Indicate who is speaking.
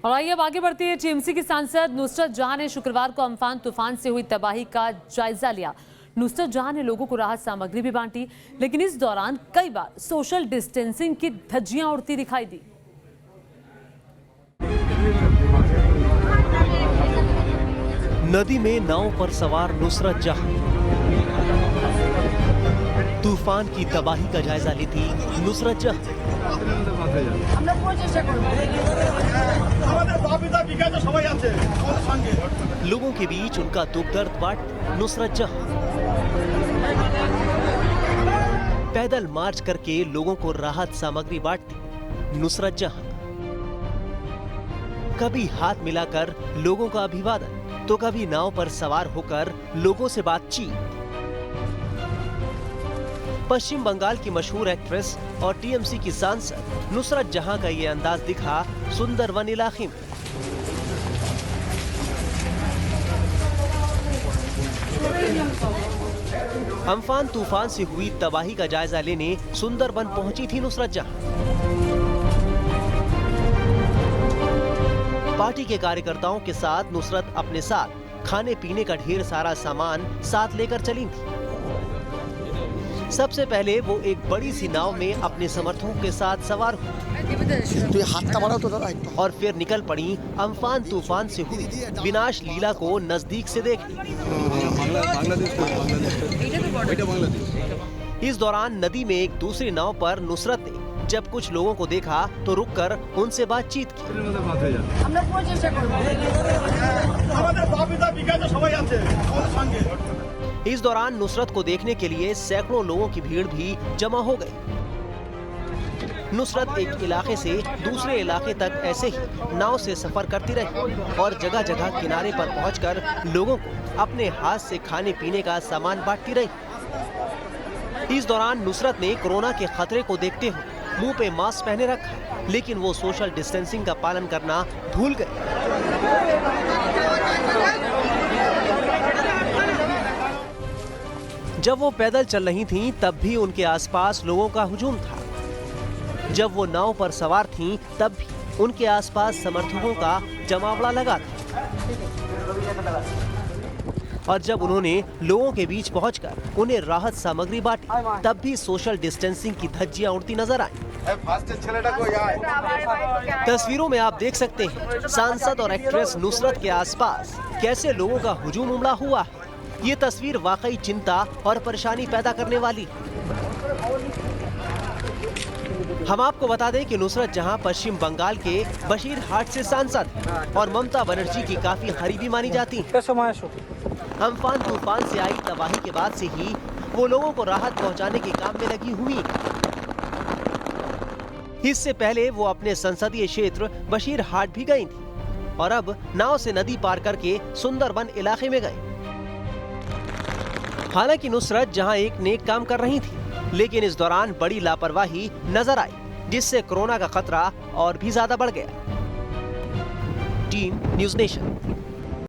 Speaker 1: और आइए अब आगे बढ़ती है। टीएमसी की सांसद नुसरत जहां ने शुक्रवार को अम्फान तूफान से हुई तबाही का जायजा लिया। नुसरत जहां ने लोगों को राहत सामग्री भी बांटी, लेकिन इस दौरान कई बार सोशल डिस्टेंसिंग की धज्जियां उड़ती दिखाई दी।
Speaker 2: नदी में नाव पर सवार नुसरत जहां तूफान की तबाही का जायजा लेती नुसरत जहां। लोगों के बीच उनका दुख दर्द बांट नुसरत जहां। पैदल मार्च करके लोगों को राहत सामग्री बांटती नुसरत जहां। कभी हाथ मिलाकर लोगों का अभिवादन तो कभी नाव पर सवार होकर लोगों से बातचीत। पश्चिम बंगाल की मशहूर एक्ट्रेस और टीएमसी की सांसद नुसरत जहां का ये अंदाज दिखा सुंदरवन इलाके में। अम्फान तूफान से हुई तबाही का जायजा लेने सुंदरवन पहुंची थी नुसरत जहां। पार्टी के कार्यकर्ताओं के साथ नुसरत अपने साथ खाने पीने का ढेर सारा सामान साथ लेकर चली थी। सबसे पहले वो एक बड़ी सी नाव में अपने समर्थकों के साथ सवार हुई और फिर निकल पड़ी अम्फान तूफान से हुई विनाश लीला को नजदीक से देखने। इस दौरान नदी में एक दूसरी नाव पर नुसरत ने जब कुछ लोगों को देखा तो रुककर उनसे बातचीत की। इस दौरान नुसरत को देखने के लिए सैकड़ों लोगों की भीड़ भी जमा हो गई। नुसरत एक इलाके से दूसरे इलाके तक ऐसे ही नाव से सफर करती रही और जगह जगह किनारे पर पहुंचकर लोगों को अपने हाथ से खाने पीने का सामान बांटती रही। इस दौरान नुसरत ने कोरोना के खतरे को देखते हुए मुंह पे मास्क पहने रखा, लेकिन वो सोशल डिस्टेंसिंग का पालन करना भूल गए। जब वो पैदल चल रही थीं, तब भी उनके आसपास लोगों का हुजूम था। जब वो नाव पर सवार थीं, तब भी उनके आसपास समर्थकों का जमावड़ा लगा था। और जब उन्होंने लोगों के बीच पहुंचकर उन्हें राहत सामग्री बांटी, तब भी सोशल डिस्टेंसिंग की धज्जियां उड़ती नजर आईं। तस्वीरों में आप देख सकते हैं सांसद और एक्ट्रेस नुसरत के आसपास कैसे लोगों का हुजूम उमड़ा हुआ है। ये तस्वीर वाकई चिंता और परेशानी पैदा करने वाली है। हम आपको बता दें कि नुसरत जहां पश्चिम बंगाल के बशीरहाट से सांसद हैं और ममता बनर्जी की काफी करीबी मानी जाती हैं। अम्फान तूफान से आई तबाही के बाद से ही वो लोगों को राहत पहुंचाने के काम में लगी हुई है। इससे पहले वो अपने संसदीय क्षेत्र बशीरहाट भी गई थी और अब नाव से नदी पार करके सुंदरवन इलाके में गए। हालांकि नुसरत जहां एक नेक काम कर रही थी, लेकिन इस दौरान बड़ी लापरवाही नजर आई, जिससे कोरोना का खतरा और भी ज्यादा बढ़ गया। Team news nation.